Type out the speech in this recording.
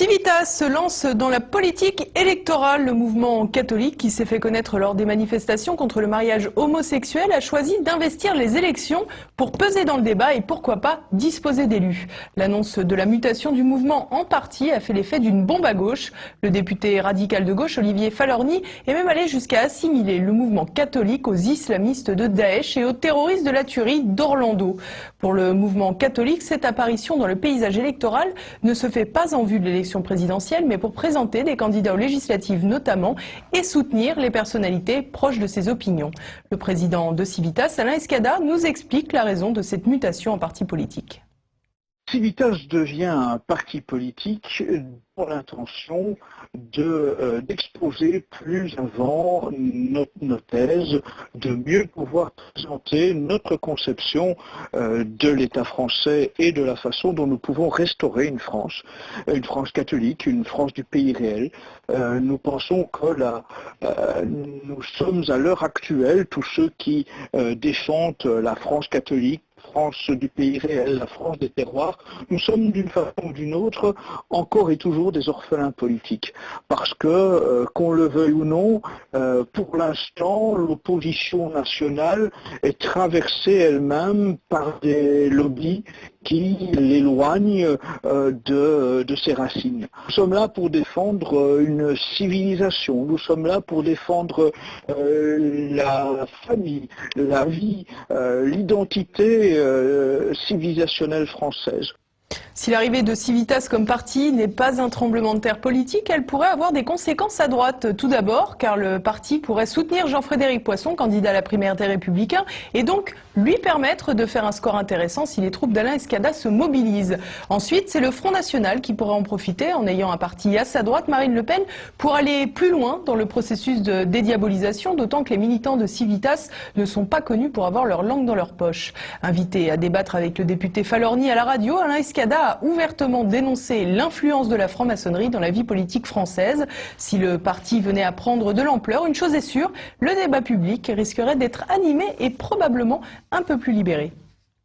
Civitas se lance dans la politique électorale. Le mouvement catholique qui s'est fait connaître lors des manifestations contre le mariage homosexuel a choisi d'investir les élections pour peser dans le débat et pourquoi pas disposer d'élus. L'annonce de la mutation du mouvement en parti a fait l'effet d'une bombe à gauche. Le député radical de gauche Olivier Falorni est même allé jusqu'à assimiler le mouvement catholique aux islamistes de Daesh et aux terroristes de la tuerie d'Orlando. Pour le mouvement catholique, cette apparition dans le paysage électoral ne se fait pas en vue de l'élection présidentielle, mais pour présenter des candidats aux législatives notamment et soutenir les personnalités proches de ses opinions. Le président de Civitas, Alain Escada, nous explique la raison de cette mutation en parti politique. Civitas devient un parti politique pour l'intention d'exposer plus avant nos thèses, de mieux pouvoir présenter notre conception de l'État français et de la façon dont nous pouvons restaurer une France catholique, une France du pays réel. Nous pensons que nous sommes à l'heure actuelle, tous ceux qui défendent la France catholique, France du pays réel, la France des terroirs, nous sommes d'une façon ou d'une autre encore et toujours des orphelins politiques. Parce que, qu'on le veuille ou non, pour l'instant, l'opposition nationale est traversée elle-même par des lobbies qui l'éloignent de ses racines. Nous sommes là pour défendre une civilisation, nous sommes là pour défendre la famille, la vie, l'identité civilisationnelle française. Si l'arrivée de Civitas comme parti n'est pas un tremblement de terre politique, elle pourrait avoir des conséquences à droite. Tout d'abord, car le parti pourrait soutenir Jean-Frédéric Poisson, candidat à la primaire des Républicains, et donc lui permettre de faire un score intéressant si les troupes d'Alain Escada se mobilisent. Ensuite, c'est le Front National qui pourrait en profiter en ayant un parti à sa droite, Marine Le Pen, pour aller plus loin dans le processus de dédiabolisation, d'autant que les militants de Civitas ne sont pas connus pour avoir leur langue dans leur poche. Invité à débattre avec le député Falorni à la radio, Alain Escada a ouvertement dénoncé l'influence de la franc-maçonnerie dans la vie politique française. Si le parti venait à prendre de l'ampleur, une chose est sûre, le débat public risquerait d'être animé et probablement un peu plus libéré.